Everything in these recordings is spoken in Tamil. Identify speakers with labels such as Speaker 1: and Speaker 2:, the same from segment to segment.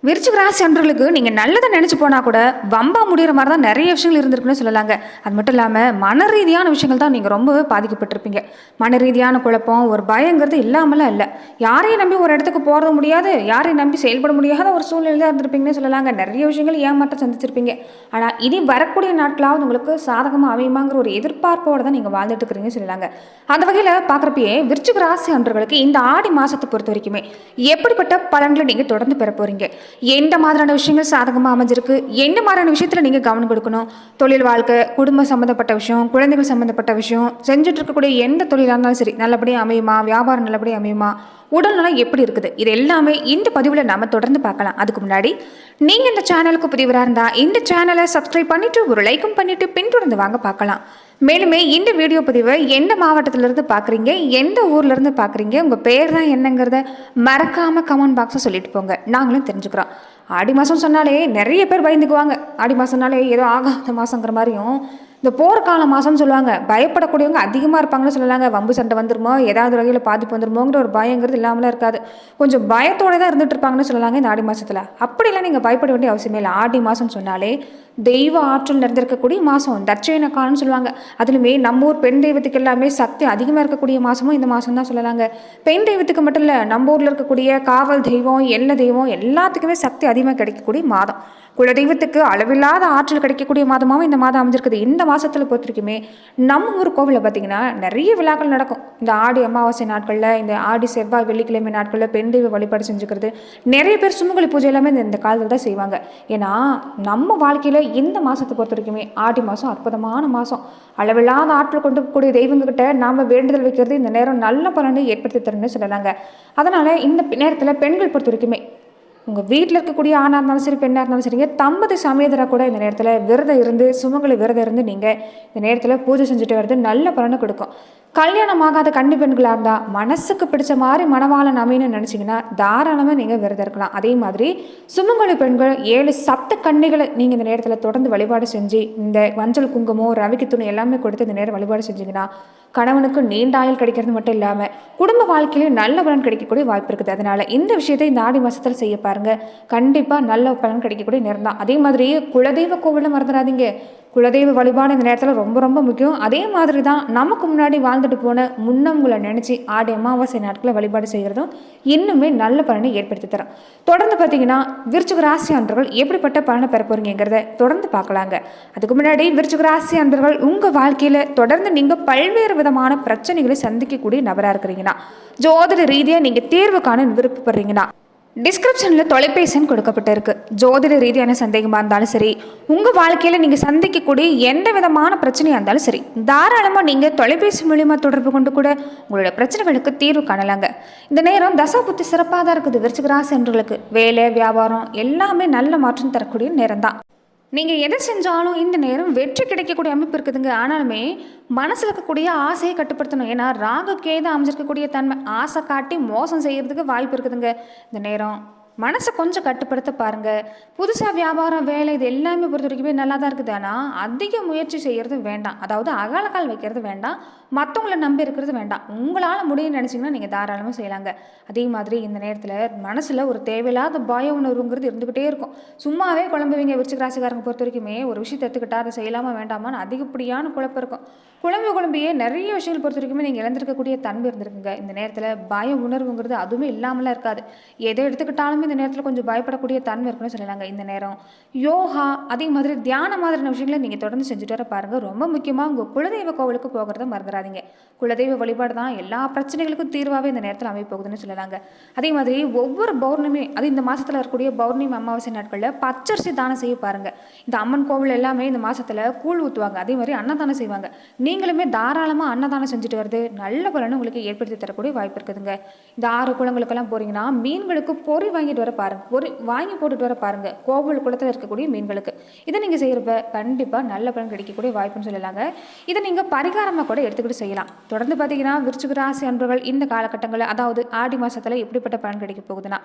Speaker 1: விருச்சிக ராசி அன்பர்களுக்கு நீங்கள் நல்லதை நினச்சி போனால் கூட வம்பா முடிகிற மாதிரி தான் நிறைய விஷயங்கள் இருந்திருக்குன்னு சொல்லலாங்க. அது மட்டும் இல்லாமல் மன ரீதியான விஷயங்கள் தான் நீங்கள் ரொம்பவே பாதிக்கப்பட்டிருப்பீங்க. மன ரீதியான குழப்பம் ஒரு பயங்கிறது இல்லாமலாம் இல்லை. யாரையும் நம்பி ஒரு இடத்துக்கு போகிறது முடியாது, யாரையும் நம்பி செயல்பட முடியாத ஒரு சூழ்நிலை தான் இருந்திருப்பீங்கன்னு சொல்லலாங்க. நிறைய விஷயங்கள் ஏமாற்றம் சந்திச்சிருப்பீங்க. ஆனால் இனி வரக்கூடிய நாட்களாவது உங்களுக்கு சாதகமாக அமையுமாங்கிற ஒரு எதிர்பார்ப்போடு தான் நீங்கள் வாழ்ந்துட்டு இருக்கிறீங்கன்னு சொல்லலாங்க. அந்த வகையில் பார்க்குறப்பயே விருச்சிக ராசி அன்பர்களுக்கு இந்த ஆடி மாதத்தை பொறுத்த வரைக்குமே எப்படிப்பட்ட பலன்களை நீங்கள் தொடர்ந்து பெற போகிறீங்க, எந்த மாதிரியான விஷயங்கள் சாதகமாக அமைஞ்சிருக்கு, எந்த மாதிரியான விஷயத்தில் நீங்கள் கவனம் கொடுக்கணும், தொழில் வாழ்க்கை, குடும்பம் சம்மந்தப்பட்ட விஷயம், குழந்தைகள் சம்மந்தப்பட்ட விஷயம், செஞ்சுட்டு இருக்கக்கூடிய எந்த தொழிலாக இருந்தாலும் சரி நல்லபடியாக அமையுமா, வியாபாரம் நல்லபடியாக அமையுமா, உடல்நலம் எப்படி இருக்குது, இது எல்லாமே இந்த பதிவில் நம்ம தொடர்ந்து பார்க்கலாம். அதுக்கு முன்னாடி நீங்கள் இந்த சேனலுக்கு புதியவராக இருந்தால் இந்த சேனலை சப்ஸ்கிரைப் பண்ணிவிட்டு ஒரு லைக்கும் பண்ணிவிட்டு பின்தொடர்ந்து வாங்க பார்க்கலாம். மேலுமே இந்த வீடியோ பதிவை எந்த மாவட்டத்திலேருந்து பார்க்குறீங்க, எந்த ஊர்லேருந்து பார்க்குறீங்க, உங்கள் பேர் தான் என்னங்கிறத மறக்காமல் கமெண்ட் பாக்ஸை சொல்லிட்டு போங்க, நாங்களும் தெரிஞ்சுக்கிறோம். ஆடி மாதம் சொன்னாலே நிறைய பேர் பயந்துக்குவாங்க. ஆடி மாதம்னாலே ஏதோ ஆகாத மாதங்கிற மாதிரியும் இந்த போர்க்கால மாதம்னு சொல்லுவாங்க. பயப்படக்கூடியவங்க அதிகமாக இருப்பாங்கன்னு சொல்லலாங்க. வம்பு சண்டை வந்துருமோ, ஏதாவது வகையில் பாதிப்பு வந்துருமோங்கிற ஒரு பயங்கிறது இல்லாமலாம் இருக்காது. கொஞ்சம் பயத்தோடு தான் இருந்துட்டு இருப்பாங்கன்னு சொல்லலாங்க இந்த ஆடி மாதத்தில். அப்படிலாம் நீங்கள் பயப்பட வேண்டிய அவசியமே இல்லை. ஆடி மாதம் சொன்னாலே தெய்வ ஆற்றல் நிறைந்திருக்கக்கூடிய மாதம், தட்சண காலம்னு சொல்லுவாங்க. அதுலையுமே நம்ம ஊர் பெண் தெய்வத்துக்கு எல்லாமே சக்தி அதிகமாக இருக்கக்கூடிய மாதமும் இந்த மாதம் தான் சொல்லலாங்க. பெண் தெய்வத்துக்கு மட்டும் இல்லை, நம்ம ஊரில் இருக்கக்கூடிய காவல் தெய்வம், எல்லை தெய்வம் எல்லாத்துக்குமே சக்தி அதிகமாக கிடைக்கக்கூடிய மாதம். குலதெய்வத்துக்கு அளவில்லாத ஆற்றல் கிடைக்கக்கூடிய மாதமாகவும் இந்த மாதம் அமைஞ்சிருக்குது. இந்த மாதத்தில் பொறுத்திருக்குமே நம்ம ஊர் கோவிலில் பார்த்திங்கன்னா நிறைய விழாக்கள் நடக்கும். இந்த ஆடி அமாவாசை நாட்களில், இந்த ஆடி செவ்வாய் வெள்ளிக்கிழமை நாட்களில் பெண் தெய்வ வழிபாடு செஞ்சுக்கிறது. நிறைய பேர் சுமங்கலி பூஜை எல்லாமே இந்த காலத்தில் தான் செய்வாங்க. ஏன்னா நம்ம வாழ்க்கையில் இந்த மாதத்தை பொறுத்த வரைக்குமே ஆடி மாதம் அற்புதமான மாதம். அளவில்லாத ஆற்றல் கொண்டு கூடிய தெய்வங்ககிட்ட நாம் வேண்டுதல் வைக்கிறது இந்த நேரம் நல்ல பலனை ஏற்படுத்தி தரும்னு சொல்லலாங்க. அதனால் இந்த நேரத்தில் பெண்கள் பொறுத்த வரைக்குமே உங்கள் வீட்டில் இருக்கக்கூடிய ஆணாக இருந்தாலும் சரி, பெண்ணாக இருந்தாலும் சரிங்க, தம்பதி சமேதராக கூட இந்த நேரத்தில் விரதம் இருந்து, சுமங்கலி விரதம் இருந்து நீங்கள் இந்த நேரத்தில் பூஜை செஞ்சுட்டு வர்றது நல்ல பலனை கொடுக்கும். கல்யாணம் ஆகாத கன்னி பெண்களாக இருந்தால் மனசுக்கு பிடிச்ச மாதிரி மணவாளன் அமைன்னு நினச்சிங்கன்னா தாராளமாக நீங்கள் விரதம் இருக்கலாம். அதே மாதிரி சுமங்கலி பெண்கள் 7 சப்த கன்னிகளை நீங்கள் இந்த நேரத்தில் தொடர்ந்து வழிபாடு செஞ்சு, இந்த மஞ்சள் குங்குமம், ரவிக்கு துணி எல்லாமே கொடுத்து இந்த நேரம் வழிபாடு செஞ்சிங்கன்னா கணவனுக்கு நீண்ட ஆயுள் கிடைக்கிறது மட்டும் இல்லாமல் குடும்ப வாழ்க்கையிலையும் நல்ல பலன் கிடைக்கக்கூடிய வாய்ப்பு இருக்குது. அதனால் இந்த விஷயத்தை இந்த ஆடி மாதத்தில் செய்ய பாருங்கள். கண்டிப்பாக நல்ல பலன் கிடைக்கக்கூடிய நேரம் தான். அதே மாதிரி குலதெய்வ கோவிலும் மறந்துடாதீங்க. குலதெய்வ வழிபாடு இந்த நேரத்தில் ரொம்ப ரொம்ப முக்கியம். அதே மாதிரி தான் நமக்கு முன்னாடி வாழ்ந்துட்டு போன முன்னவங்களை நினச்சி ஆடி அமாவாசை நாட்களில் வழிபாடு செய்கிறதும் இன்னுமே நல்ல பலனை ஏற்படுத்தி தரும். தொடர்ந்து பார்த்தீங்கன்னா விருச்சிக ராசி அன்பர்கள் எப்படிப்பட்ட பலனை பெற போறீங்கிறத தொடர்ந்து பார்க்கலாங்க. அதுக்கு முன்னாடி விருச்சிக ராசி அன்பர்கள் உங்கள் வாழ்க்கையில் தொடர்ந்து நீங்கள் பல்வேறு விதமான பிரச்சனைகளை சந்திக்கக்கூடிய நபராக இருக்கிறீங்கன்னா, ஜோதிட ரீதியாக நீங்கள் தேர்வு காண விருப்பப்படுறீங்கன்னா டிஸ்கிரிப்ஷனில் தொலைபேசி கொடுக்கப்பட்டிருக்கு. ஜோதிட ரீதியான சந்தேகமாக இருந்தாலும் சரி, உங்கள் வாழ்க்கையில் நீங்கள் சந்திக்கக்கூடிய எந்த விதமான பிரச்சனையாக இருந்தாலும் சரி, தாராளமாக நீங்கள் தொலைபேசி மூலிமா தொடர்பு கொண்டு கூட உங்களோட பிரச்சனைகளுக்கு தீர்வு காணலாங்க. இந்த நேரம் தசாபுத்தி சிறப்பாக தான் இருக்குது. விருச்சிக ராசி அன்பர்களுக்கு வேலை, வியாபாரம் எல்லாமே நல்ல மாற்றம் தரக்கூடிய நேரம் தான். நீங்கள் எதை செஞ்சாலும் இந்த நேரம் வெற்றி கிடைக்கக்கூடிய அமைப்பு இருக்குதுங்க. ஆனாலுமே மனசில் இருக்கக்கூடிய ஆசையை கட்டுப்படுத்தணும். ஏன்னா ராகு கேது அமைஞ்சிருக்கக்கூடிய தன்மை ஆசை காட்டி மோசம் செய்கிறதுக்கு வாய்ப்பு இருக்குதுங்க. இந்த நேரம் மனசை கொஞ்சம் கட்டுப்படுத்த பாருங்கள். புதுசாக வியாபாரம், வேலை இது எல்லாமே பொறுத்த வரைக்குமே நல்லா தான் இருக்குது. ஆனால் அதிக முயற்சி செய்கிறது வேண்டாம். அதாவது அகலக்கால் வைக்கிறது வேண்டாம், மற்றவங்களை நம்பி இருக்கிறது வேண்டாம். உங்களால் முடியும்னு நினச்சிங்கன்னா நீங்கள் தாராளமாக செய்யலாங்க. அதே மாதிரி இந்த நேரத்தில் மனசில் ஒரு தேவையில்லாத பய உணர்வுங்கிறது இருந்துக்கிட்டே இருக்கும். சும்மாவே குழம்புவீங்க. விருச்சிக ராசிக்காரங்க பொறுத்த வரைக்குமே ஒரு விஷயத்தை எடுத்துக்கிட்டால் அதை செய்யலாமா வேண்டாமான்னு அதிகப்படியான குழப்பம் இருக்கும். குழம்பியே நிறைய விஷயங்கள் பொறுத்த வரைக்குமே நீங்கள் இழந்திருக்கக்கூடிய தன்மை இருந்திருக்குங்க. இந்த நேரத்தில் பய உணர்வுங்கிறது அதுவுமே இல்லாமலாம் இருக்காது. எதை எடுத்துக்கிட்டாலுமே இந்த நேரத்தில் கொஞ்சம் பயப்படக்கூடிய தன்மை இருக்குன்னு சொல்லலாங்க. இந்த நேரம் யோகா, அதே மாதிரி தியானம் மாதிரியான விஷயங்களை நீங்கள் தொடர்ந்து செஞ்சுட்டு வர பாருங்கள். ரொம்ப முக்கியமாக உங்கள் குலதெய்வ கோவிலுக்கு போகிறத மறந்துடாதீங்க. குலதெய்வ வழிபாடு தான் எல்லா பிரச்சனைகளுக்கும் தீர்வாகவே இந்த நேரத்தில் அமைய போகுதுன்னு சொல்லலாங்க. அதே மாதிரி ஒவ்வொரு பௌர்ணமி, அது இந்த மாதத்தில் இருக்கக்கூடிய பௌர்ணமி அமாவாசை நாட்களில் பச்சரிசி தானம் செய்ய பாருங்கள். இந்த அம்மன் கோவில் எல்லாமே இந்த மாதத்தில் கூழ் ஊற்றுவாங்க. அதே மாதிரி அன்னதானம் செய்வாங்க. நீங்களுமே தாராளமாக அன்னதானம் செஞ்சுட்டு வருது நல்ல பலனை உங்களுக்கு ஏற்படுத்தி தரக்கூடிய வாய்ப்பு இருக்குதுங்க. இந்த 6 குளங்களுக்கெல்லாம் போகிறீங்கன்னா மீன்களுக்கு பொறி வாங்கிட்டு வர பாருங்கள். பொறி வாங்கி போட்டுட்டு வர பாருங்கள். கோவில் குளத்தில் இருக்கக்கூடிய மீன்களுக்கு இதை நீங்கள் செய்கிறப்ப கண்டிப்பாக நல்ல பலன் கிடைக்கக்கூடிய வாய்ப்புன்னு சொல்லலாங்க. இதை நீங்கள் பரிகாரமாக கூட எடுத்துக்கிட்டு செய்யலாம். தொடர்ந்து பார்த்தீங்கன்னா விருச்சிக ராசி அன்பர்கள் இந்த காலகட்டங்களில், அதாவது ஆடி மாதத்தில் எப்படிப்பட்ட பலன் கிடைக்க போகுதுன்னா,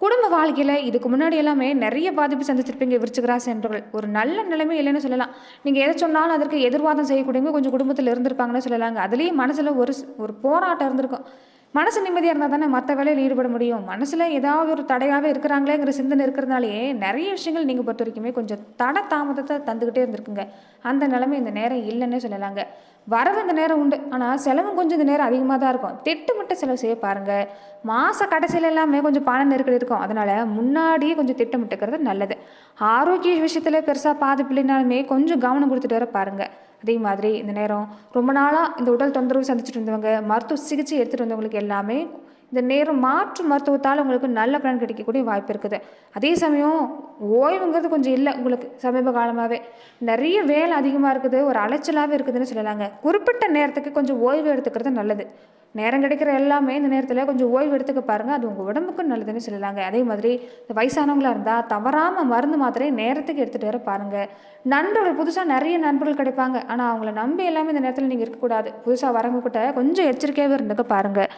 Speaker 1: குடும்ப வாழ்க்கையில் இதுக்கு முன்னாடி எல்லாமே நிறைய பாதிப்பு சந்திச்சிருப்பீங்க. விருச்சிக ராசி அன்பர்கள் ஒரு நல்ல நிலைமை இல்லைன்னு சொல்லலாம். நீங்கள் எதை சொன்னாலும் அதற்கு எதிர்வாதம் செய்யக்கூடியவங்க கொஞ்சம் குடும்பத்தில் இருந்திருப்பாங்கன்னு சொல்லலாங்க. அதுலேயும் மனசில் ஒரு போராட்டம் இருந்திருக்கும். மனசு நிம்மதியாக இருந்தால் தானே மற்ற வேலையில் ஈடுபட முடியும். மனசில் ஏதாவது ஒரு தடையாகவே இருக்கிறாங்களேங்கிற சிந்தனை இருக்கிறதுனாலேயே நிறைய விஷயங்கள் நீங்கள் பொறுத்த வரைக்குமே கொஞ்சம் தட தாமதத்தை தந்துக்கிட்டே இருந்திருக்குங்க. அந்த நிலைமை இந்த நேரம் இல்லைன்னே சொல்லலாங்க. வரவு இந்த நேரம் உண்டு, ஆனால் செலவும் கொஞ்சம் இந்த நேரம் அதிகமாக தான் இருக்கும். திட்டமிட்டு செலவு செய்ய பாருங்கள். மாத கடைசியில் எல்லாமே கொஞ்சம் பண நெருக்கடி இருக்கும். அதனால் முன்னாடியே கொஞ்சம் திட்டமிட்டுக்கிறது நல்லது. ஆரோக்கிய விஷயத்தில் பெருசாக பாதிப்பு இல்லைனாலுமே கொஞ்சம் கவனம் கொடுத்துட்டு வர பாருங்கள். அதே மாதிரி இந்த நேரம் ரொம்ப நாளாக இந்த உடல் தொந்தரவு சந்திச்சுட்டு இருந்தவங்க, மருத்துவ சிகிச்சை எடுத்துகிட்டு வந்தவங்களுக்கு எல்லாமே இந்த நேரம் மாற்று மருத்துவத்தால் உங்களுக்கு நல்ல பலன் கிடைக்கக்கூடிய வாய்ப்பு இருக்குது. அதே சமயம் ஓய்வுங்கிறது கொஞ்சம் இல்லை உங்களுக்கு. சமீப காலமாகவே நிறைய வேலை அதிகமாக இருக்குது, ஒரு அலைச்சலாகவே இருக்குதுன்னு சொல்லலாங்க. குறிப்பிட்ட நேரத்துக்கு கொஞ்சம் ஓய்வு எடுத்துக்கிறது நல்லது. நேரம் கிடைக்கிற எல்லாமே இந்த நேரத்தில் கொஞ்சம் ஓய்வு எடுத்துக்க பாருங்கள். அது உங்கள் உடம்புக்கும் நல்லதுன்னு சொல்லலாங்க. அதே மாதிரி இந்த வயசானவங்களாக இருந்தால் தவறாமல் மருந்து மாத்திரை நேரத்துக்கு எடுத்துகிட்டு வர பாருங்கள். நண்பர்கள் புதுசாக நிறைய நண்பர்கள் கிடைப்பாங்க, ஆனால் அவங்கள நம்பி எல்லாமே இந்த நேரத்தில் நீங்கள் இருக்கக்கூடாது. புதுசாக வரவங்க கிட்ட கொஞ்சம் எச்சரிக்கையாகவே இருந்துக்க பாருங்கள்.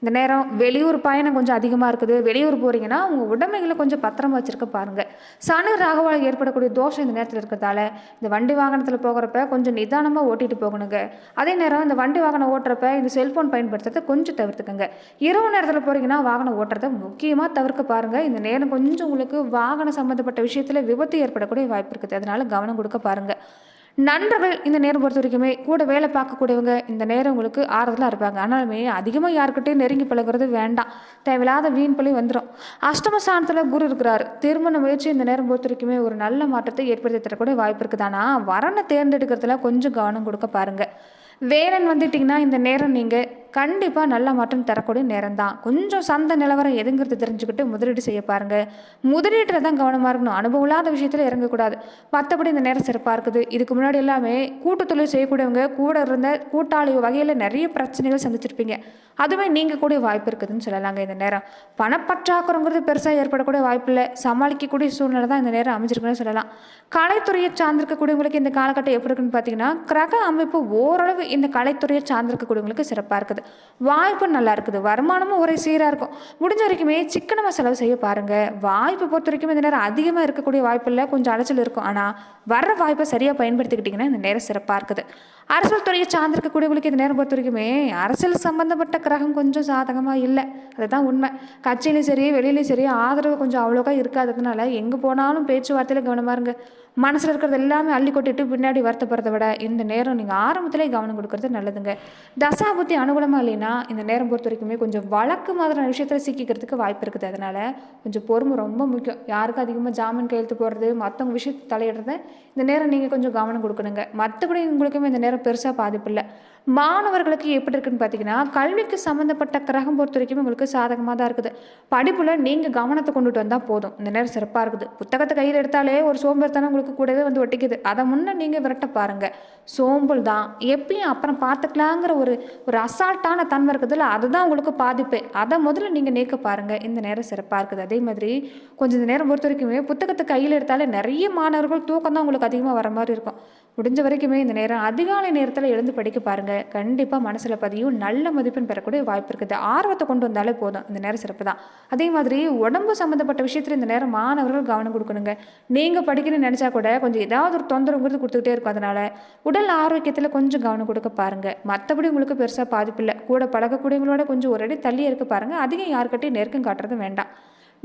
Speaker 1: இந்த நேரம் வெளியூர் பயணம் கொஞ்சம் அதிகமாக இருக்குது. வெளியூர் போகிறீங்கன்னா உங்கள் உடைமைகளை கொஞ்சம் பத்திரமா வச்சுருக்க பாருங்கள். சனி ராகுவால் ஏற்படக்கூடிய தோஷம் இந்த நேரத்தில் இருக்கிறதால இந்த வண்டி வாகனத்தில் போகிறப்ப கொஞ்சம் நிதானமாக ஓட்டிகிட்டு போகணுங்க. அதே நேரம் இந்த வண்டி வாகனம் ஓட்டுறப்ப இந்த செல்ஃபோன் பயன்படுத்துறதை கொஞ்சம் தவிர்த்துக்கங்க. இரவு நேரத்தில் போகிறீங்கன்னா வாகனம் ஓட்டுறதை முக்கியமாக தவிர்க்க பாருங்கள். இந்த நேரம் கொஞ்சம் உங்களுக்கு வாகனம் சம்மந்தப்பட்ட விஷயத்தில் விபத்து ஏற்படக்கூடிய வாய்ப்பு இருக்குது. அதனால் கவனம் கொடுக்க பாருங்கள். நண்பர்கள் இந்த நேரம் பொறுத்த வரைக்குமே கூட வேலை பார்க்கக்கூடியவங்க இந்த நேரம் உங்களுக்கு ஆறுதலாக இருப்பாங்க. ஆனாலுமே அதிகமாக யாருக்கிட்டையும் நெருங்கி பழகிறது வேண்டாம். தேவையில்லாத வீண் பழி வந்துடும். அஷ்டம ஸ்தானத்தில் குரு இருக்கிறார். திருமண முயற்சி இந்த நேரம் பொறுத்த வரைக்குமே ஒரு நல்ல மாற்றத்தை ஏற்படுத்தி தரக்கூடிய வாய்ப்பு இருக்குது. ஆனால் வரனை தேர்ந்தெடுக்கிறதுல கொஞ்சம் கவனம் கொடுக்க பாருங்கள். வேலைன்னு வந்துட்டிங்கன்னா இந்த நேரம் நீங்கள் கண்டிப்பாக நல்ல மாற்றம் தரக்கூடிய நேரம் தான். கொஞ்சம் சந்தை நிலவரம் எதுங்கிறது தெரிஞ்சுக்கிட்டு முதலீடு செய்ய பாருங்கள். முதலீட்டில் தான் கவனமாக இருக்கணும். அனுபவம் இல்லாத விஷயத்தில் இறங்கக்கூடாது. மற்றபடி இந்த நேரம் சிறப்பாக இருக்குது. இதுக்கு முன்னாடி எல்லாமே கூட்டு தொழில் செய்யக்கூடியவங்க கூட இருந்த கூட்டாளி வகையில் நிறைய பிரச்சனைகள் சந்திச்சிருப்பீங்க. அதுவே நீங்கள் கூடிய வாய்ப்பு இருக்குதுன்னு சொல்லலாங்க. இந்த நேரம் பணப்பற்றாக்குறங்கிறது பெருசாக ஏற்படக்கூடிய வாய்ப்பு இல்லை. சமாளிக்கக்கூடிய சூழ்நிலை தான் இந்த நேரம் அமைஞ்சிருக்குன்னு சொல்லலாம். கலைத்துறையை சார்ந்திருக்கக்கூடியவங்களுக்கு இந்த காலகட்டம் எப்படி இருக்குன்னு பார்த்தீங்கன்னா, கிரக அமைப்பு ஓரளவு இந்த கலைத்துறையை சார்ந்திருக்கக்கூடியவங்களுக்கு சிறப்பாக இருக்குது. வாய்ப்பு நல்லா இருக்குது. வருமானமும் ஒரே சீராக இருக்கும். முடிஞ்ச வரைக்குமே சிக்கனமாக செலவு செய்ய பாருங்கள். வாய்ப்பை பொறுத்த வரைக்கும் இந்த நேரம் அதிகமாக இருக்கக்கூடிய வாய்ப்பு இல்லை, கொஞ்சம் அலைச்சல் இருக்கும். ஆனால் வர்ற வாய்ப்பை சரியாக பயன்படுத்திக்கிட்டிங்கன்னா இந்த நேரம் சிறப்பாக இருக்குது. அரசியல் துறையை சார்ந்திருக்கக்கூடியவங்களுக்கு இந்த நேரம் பொறுத்த வரைக்குமே அரசியல் சம்பந்தப்பட்ட கிரகம் கொஞ்சம் சாதகமாக இல்லை. அதுதான் உண்மை. கட்சியிலையும் சரி வெளியிலையும் சரி ஆதரவு கொஞ்சம் அவ்வளோக்கா இருக்காததுனால எங்கே போனாலும் பேச்சுவார்த்தையில் கவனமாக இருங்க. மனசில் இருக்கிறது எல்லாமே அள்ளி கொட்டிட்டு பின்னாடி வருத்தப்படுறத விட இந்த நேரம் நீங்கள் ஆரம்பத்திலே கவனம் கொடுக்கறது நல்லதுங்க. தசாபுத்தி அனுகூலமாக இல்லைன்னா இந்த நேரம் பொறுத்த வரைக்குமே கொஞ்சம் வழக்கு மாதிரியான விஷயத்தில் சிக்கிக்கிறதுக்கு வாய்ப்பு இருக்குது. அதனால் கொஞ்சம் பொறுமை ரொம்ப முக்கியம். யாருக்கும் அதிகமாக ஜாமீன் கையெழுத்து போடுறது, மற்றவங்க விஷயத்தை தலையிடுறத இந்த நேரம் நீங்கள் கொஞ்சம் கவனம் கொடுக்கணுங்க. மற்றபடி உங்களுக்குமே இந்த நேரம் பெருசாக பாதிப்பு இல்லை. மாணவர்களுக்கு எப்படி இருக்குன்னு பார்த்தீங்கன்னா, கல்விக்கு சம்மந்தப்பட்ட கிரகம் பொறுத்த வரைக்கும் உங்களுக்கு சாதகமாக தான் இருக்குது. படிப்பில் நீங்கள் கவனத்தை கொண்டுட்டு வந்தால் போதும். இந்த நேரம் சிறப்பாக இருக்குது. புத்தகத்தை கையில் எடுத்தாலே ஒரு சோம்பேறித்தனம் உங்களுக்கு கூடவே வந்து ஒட்டிக்குது. அதை முன்னே நீங்கள் விரட்ட பாருங்கள். சோம்பல் தான் எப்பயும் அப்புறம் பார்த்துக்கலாங்கிற ஒரு அசால்ட்டான தன்மை இருக்குதுல்ல, அதுதான் உங்களுக்கு பாதிப்பு. அதை முதல்ல நீங்கள் நீக்க பாருங்கள். இந்த நேரம் சிறப்பாக இருக்குது. அதே மாதிரி கொஞ்சம் இந்த நேரம் பொறுத்த வரைக்குமே புத்தகத்தை கையில் எடுத்தாலே நிறைய மாணவர்கள் தூக்கம் தான் உங்களுக்கு அதிகமாக வர மாதிரி இருக்கும். முடிஞ்ச வரைக்குமே இந்த நேரம் அதிகாலை நேரத்தில் எழுந்து படிக்க பாருங்கள். கண்டிப்பாக மனசில் பதியும் நல்ல மதிப்பெண் பெறக்கூடிய வாய்ப்பு இருக்குது. ஆர்வத்தை கொண்டு வந்தாலே போதும். இந்த நேரம் சிறப்பு தான். அதே மாதிரி உடம்பு சம்மந்தப்பட்ட விஷயத்தில் இந்த நேரம் மாணவர்கள் கவனம் கொடுக்கணுங்க. நீங்கள் படிக்கணும்னு நினச்சா கூட கொஞ்சம் ஏதாவது ஒரு தொந்தரவுங்கிறது கொடுத்துக்கிட்டே இருக்கும். அதனால் உடல் ஆரோக்கியத்தில் கொஞ்சம் கவனம் கொடுக்க பாருங்கள். மற்றபடி உங்களுக்கு பெருசாக பாதிப்பு இல்லை. கூட பழகக்கூடியவங்களோட கொஞ்சம் ஒரு அடி தள்ளி இருக்க பாருங்கள். அதிகம் யாருக்கிட்டையும் நெருக்கம் காட்டுறது வேண்டாம்.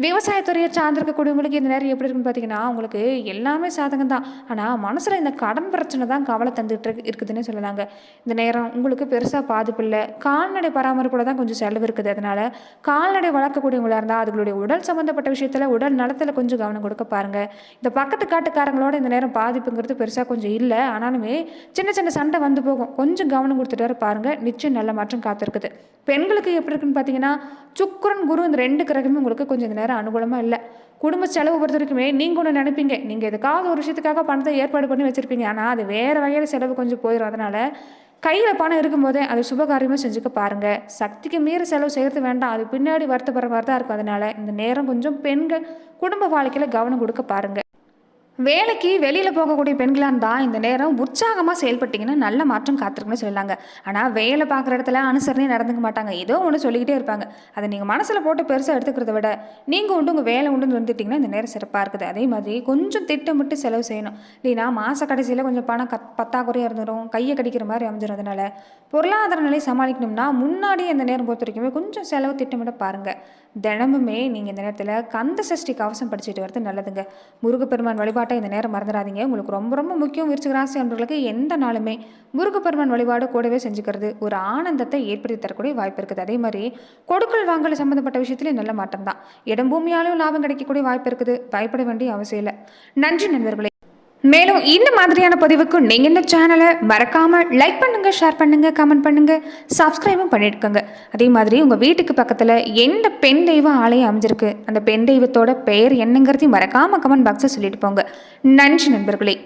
Speaker 1: விவசாயத்துறையை சார்ந்திருக்கக்கூடியவங்களுக்கு இந்த நேரம் எப்படி இருக்குன்னு பார்த்தீங்கன்னா, உங்களுக்கு எல்லாமே சாதகம் தான். ஆனால் மனசில் இந்த கடன் பிரச்சனை தான் கவலை தந்துட்டு இருக்குதுன்னு சொல்லலாங்க. இந்த நேரம் உங்களுக்கு பெருசாக பாதிப்பு இல்லை. கால்நடை பராமரிப்பில் தான் கொஞ்சம் செலவு இருக்குது. அதனால் கால்நடை வளர்க்கக்கூடியவங்களாக இருந்தால் அதுகளுடைய உடல் சம்மந்தப்பட்ட விஷயத்தில் உடல் நலத்தில் கொஞ்சம் கவனம் கொடுக்க பாருங்கள். இந்த பக்கத்து காட்டுக்காரங்களோட இந்த நேரம் பாதிப்புங்கிறது பெருசாக கொஞ்சம் இல்லை. ஆனாலுமே சின்ன சின்ன சண்டை வந்து போகும். கொஞ்சம் கவனம் கொடுத்துட்டு வர பாருங்கள். நிச்சயம் நல்ல மாற்றம் காத்திருக்குது. பெண்களுக்கு எப்படி இருக்குன்னு பார்த்தீங்கன்னா, சுக்கிரன் குரு இந்த 2 கிரகமே உங்களுக்கு கொஞ்சம் இந்த நேரம் அனுகூலமாக இல்லை. குடும்ப செலவு பொறுத்த வரைக்குமே நீங்கள் ஒன்று நினைப்பீங்க, நீங்கள் எதுக்காவது ஒரு விஷயத்துக்காக பணத்தை ஏற்பாடு பண்ணி வச்சுருப்பீங்க. ஆனால் அது வேறு வகையில் செலவு கொஞ்சம் போயிடும். அதனால் கையில் பணம் இருக்கும்போதே அது சுபகாரியமாக செஞ்சுக்க பாருங்கள். சக்திக்கு மீறி செலவு செய்கிறது வேண்டாம். அது பின்னாடி வருத்தப்படுற மாதிரி தான் இருக்கும். அதனால் இந்த நேரம் கொஞ்சம் பெண்கள் குடும்ப வாழ்க்கையில் கவனம் கொடுக்க பாருங்கள். வேலைக்கு வெளியில் போகக்கூடிய பெண்களாக இருந்தால் இந்த நேரம் உற்சாகமாக செயல்பட்டீங்கன்னா நல்ல மாற்றம் காத்திருக்குன்னு சொல்லலாங்க. ஆனால் வேலை பார்க்குற இடத்துல அனுசரணை நடந்துக்க மாட்டாங்க. ஏதோ ஒன்று சொல்லிக்கிட்டே இருப்பாங்க. அதை நீங்கள் மனசில் போட்டு பெருசாக எடுத்துக்கிறத விட நீங்கள் உண்டு உங்கள் வேலை உண்டுன்னு வந்துட்டிங்கன்னா இந்த நேரம் சிறப்பாக இருக்குது. அதே மாதிரி கொஞ்சம் திட்டமிட்டு செலவு செய்யணும். இல்லைன்னா மாத கடைசியில் கொஞ்சம் பணம் பத்தாக்குறையாக இருந்துடும், கையை கடிக்கிற மாதிரி அமைஞ்சிடும். அதனால் பொருளாதார நிலை சமாளிக்கணும்னா முன்னாடி அந்த நேரம் பொறுத்த வரைக்குமே கொஞ்சம் செலவு திட்டமிட பாருங்கள். தினமுமே நீங்கள் இந்த நேரத்தில் கந்த சஷ்டி கவசம் படிச்சுட்டு வரது நல்லதுங்க. முருகப்பெருமான் வழிபாட்டை இந்த நேரம் மறந்துடாதீங்க. உங்களுக்கு ரொம்ப ரொம்ப முக்கியம். விருச்சிக ராசி அன்பர்களுக்கு எந்த நாளுமே முருகப்பெருமான் வழிபாடு கூடவே செஞ்சுக்கிறது ஒரு ஆனந்தத்தை ஏற்படுத்தி தரக்கூடிய வாய்ப்பு இருக்குது. அதே மாதிரி கொடுக்கல் வாங்கல் சம்மந்தப்பட்ட விஷயத்துலேயும் நல்ல மாற்றம் தான். இடம் பூமியாலும் லாபம் கிடைக்கக்கூடிய வாய்ப்பு இருக்குது. பயப்பட வேண்டிய அவசியம் இல்லை. நன்றி நண்பர்களே. மேலும் இந்த மாதிரியான பதிவுக்கு நீங்கள் இந்த சேனலை மறக்காமல் லைக் பண்ணுங்கள், ஷேர் பண்ணுங்கள், கமெண்ட் பண்ணுங்கள், சப்ஸ்கிரைபும் பண்ணியிருக்கோங்க. அதே மாதிரி உங்கள் வீட்டுக்கு பக்கத்தில் எந்த பெண் தெய்வ ஆலயம் அமைஞ்சிருக்கு, அந்த பெண் தெய்வத்தோட பெயர் என்னங்கிறதையும் மறக்காமல் கமெண்ட் பாக்ஸில் சொல்லிட்டு போங்க. நன்றி நண்பர்களே.